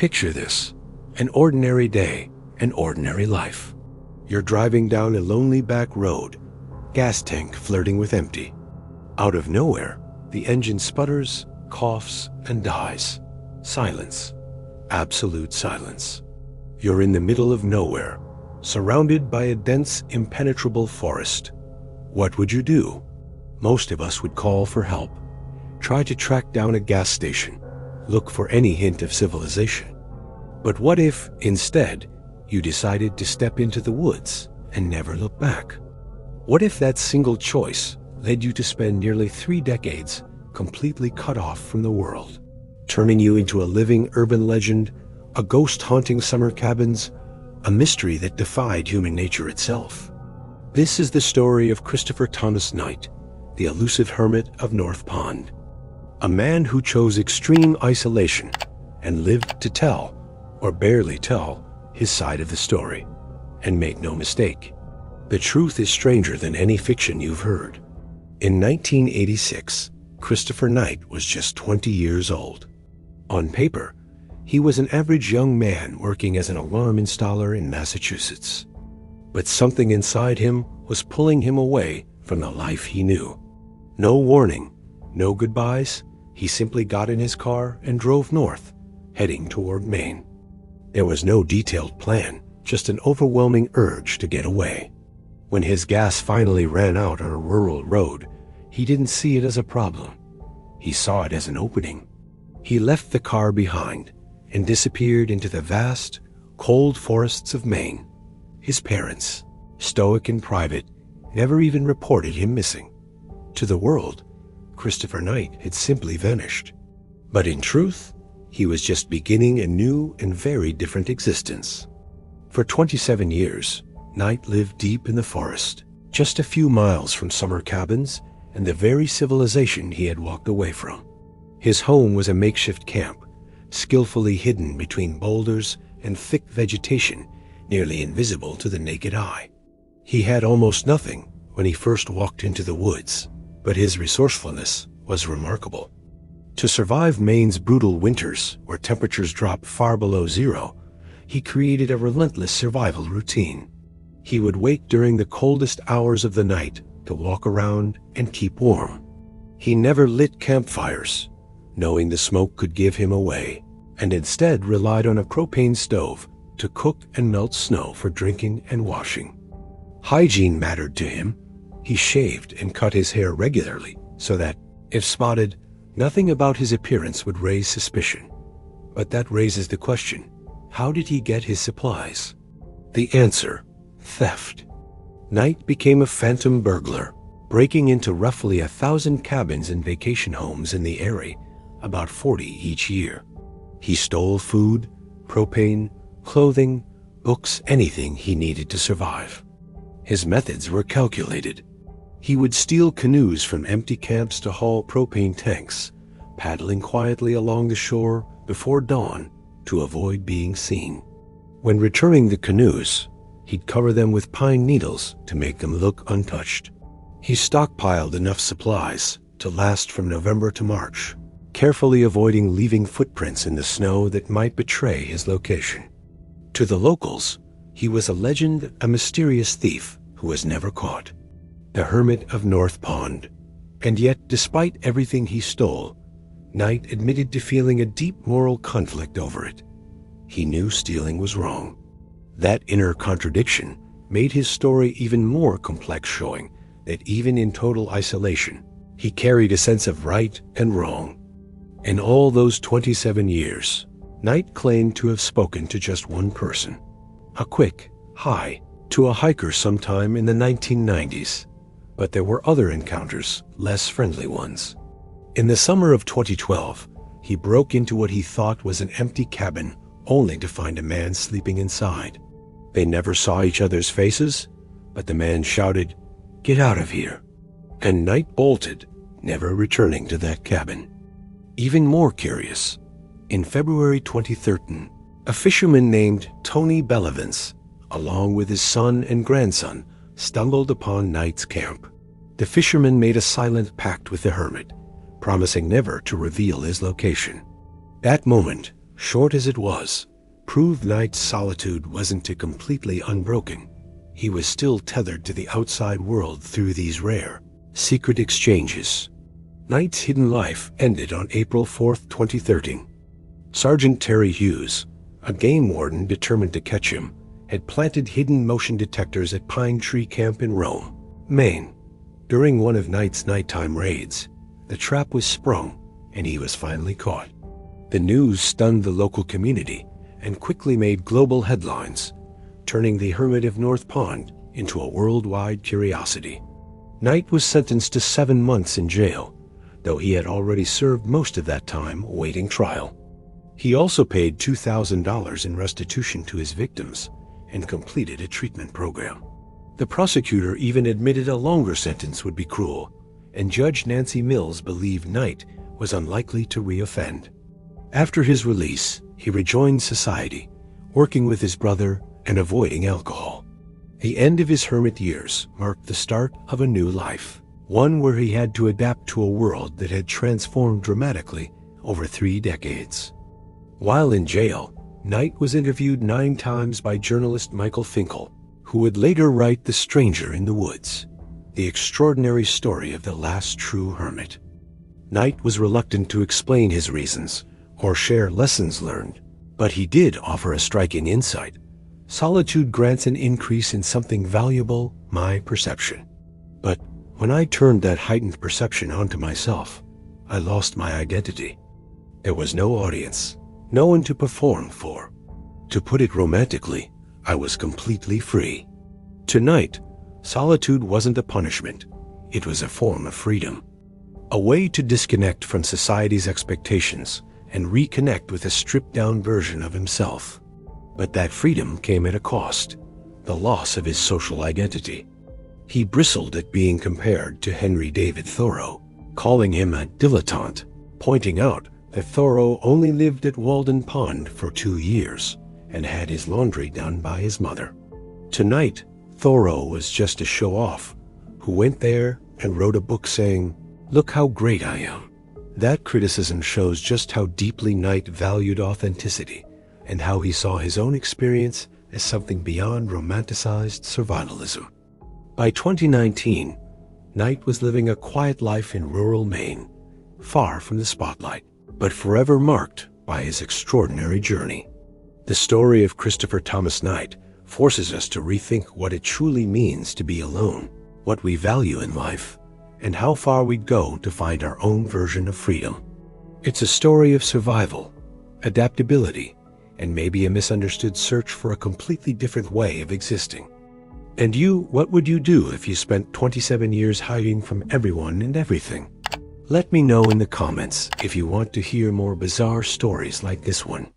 Picture this: an ordinary day, an ordinary life. You're driving down a lonely back road, gas tank flirting with empty. Out of nowhere, the engine sputters, coughs, and dies. Silence. Absolute silence. You're in the middle of nowhere, surrounded by a dense, impenetrable forest. What would you do? Most of us would call for help, try to track down a gas station, look for any hint of civilization. But what if, instead, you decided to step into the woods and never look back? What if that single choice led you to spend nearly 3 decades completely cut off from the world, turning you into a living urban legend, a ghost haunting summer cabins, a mystery that defied human nature itself? This is the story of Christopher Thomas Knight, the elusive Hermit of North Pond. A man who chose extreme isolation and lived to tell, or barely tell, his side of the story. And make no mistake, the truth is stranger than any fiction you've heard. In 1986, Christopher Knight was just 20 years old. On paper, he was an average young man working as an alarm installer in Massachusetts. But something inside him was pulling him away from the life he knew. No warning, no goodbyes, he simply got in his car and drove north, heading toward Maine. There was no detailed plan, just an overwhelming urge to get away. When his gas finally ran out on a rural road, he didn't see it as a problem. He saw it as an opening. He left the car behind and disappeared into the vast, cold forests of Maine. His parents, stoic and private, never even reported him missing. To the world, Christopher Knight had simply vanished. But in truth, he was just beginning a new and very different existence. For 27 years, Knight lived deep in the forest, just a few miles from summer cabins and the very civilization he had walked away from. His home was a makeshift camp, skillfully hidden between boulders and thick vegetation, nearly invisible to the naked eye. He had almost nothing when he first walked into the woods, but his resourcefulness was remarkable. To survive Maine's brutal winters, where temperatures drop far below zero, he created a relentless survival routine. He would wake during the coldest hours of the night to walk around and keep warm. He never lit campfires, knowing the smoke could give him away, and instead relied on a propane stove to cook and melt snow for drinking and washing. Hygiene mattered to him. He shaved and cut his hair regularly so that, if spotted, nothing about his appearance would raise suspicion. But that raises the question, how did he get his supplies? The answer: theft. Knight became a phantom burglar, breaking into roughly 1,000 cabins and vacation homes in the area, about 40 each year. He stole food, propane, clothing, books, anything he needed to survive. His methods were calculated. He would steal canoes from empty camps to haul propane tanks, paddling quietly along the shore before dawn to avoid being seen. When returning the canoes, he'd cover them with pine needles to make them look untouched. He stockpiled enough supplies to last from November to March, carefully avoiding leaving footprints in the snow that might betray his location. To the locals, he was a legend, a mysterious thief who was never caught. The Hermit of North Pond. And yet, despite everything he stole, Knight admitted to feeling a deep moral conflict over it. He knew stealing was wrong. That inner contradiction made his story even more complex, showing that even in total isolation, he carried a sense of right and wrong. In all those 27 years, Knight claimed to have spoken to just one person. A quick hi to a hiker sometime in the 1990s. But there were other encounters, less friendly ones. In the summer of 2012, he broke into what he thought was an empty cabin, only to find a man sleeping inside. They never saw each other's faces, but the man shouted, "Get out of here!" And Knight bolted, never returning to that cabin. Even more curious, in February 2013, a fisherman named Tony Bellavance, along with his son and grandson, stumbled upon Knight's camp. The fisherman made a silent pact with the hermit, promising never to reveal his location. That moment Short as it was, proved Knight's solitude wasn't completely unbroken. He was still tethered to the outside world through these rare, secret exchanges. Knight's hidden life ended on April 4, 2013. Sergeant Terry Hughes, a game warden determined to catch him, had planted hidden motion detectors at Pine Tree Camp in Rome, Maine. During one of Knight's nighttime raids, the trap was sprung and he was finally caught. The news stunned the local community and quickly made global headlines, turning the Hermit of North Pond into a worldwide curiosity. Knight was sentenced to 7 months in jail, though he had already served most of that time awaiting trial. He also paid $2,000 in restitution to his victims and completed a treatment program. The prosecutor even admitted a longer sentence would be cruel, and Judge Nancy Mills believed Knight was unlikely to reoffend. After his release, he rejoined society, working with his brother and avoiding alcohol. The end of his hermit years marked the start of a new life, one where he had to adapt to a world that had transformed dramatically over 3 decades. While in jail, Knight was interviewed 9 times by journalist Michael Finkel, who would later write The Stranger in the Woods, the extraordinary story of the last true hermit. Knight was reluctant to explain his reasons or share lessons learned, but he did offer a striking insight. Solitude grants an increase in something valuable, my perception. But when I turned that heightened perception onto myself, I lost my identity. There was no audience, no one to perform for. To put it romantically, I was completely free. Tonight, solitude wasn't a punishment. It was a form of freedom. A way to disconnect from society's expectations and reconnect with a stripped-down version of himself. But that freedom came at a cost, the loss of his social identity. He bristled at being compared to Henry David Thoreau, calling him a dilettante, pointing out that Thoreau only lived at Walden Pond for 2 years and had his laundry done by his mother. Tonight, Thoreau was just a show-off who went there and wrote a book saying, "Look how great I am." That criticism shows just how deeply Knight valued authenticity and how he saw his own experience as something beyond romanticized survivalism. By 2019, Knight was living a quiet life in rural Maine, far from the spotlight, but forever marked by his extraordinary journey. The story of Christopher Thomas Knight forces us to rethink what it truly means to be alone, what we value in life, and how far we'd go to find our own version of freedom. It's a story of survival, adaptability, and maybe a misunderstood search for a completely different way of existing. And you, what would you do if you spent 27 years hiding from everyone and everything? Let me know in the comments if you want to hear more bizarre stories like this one.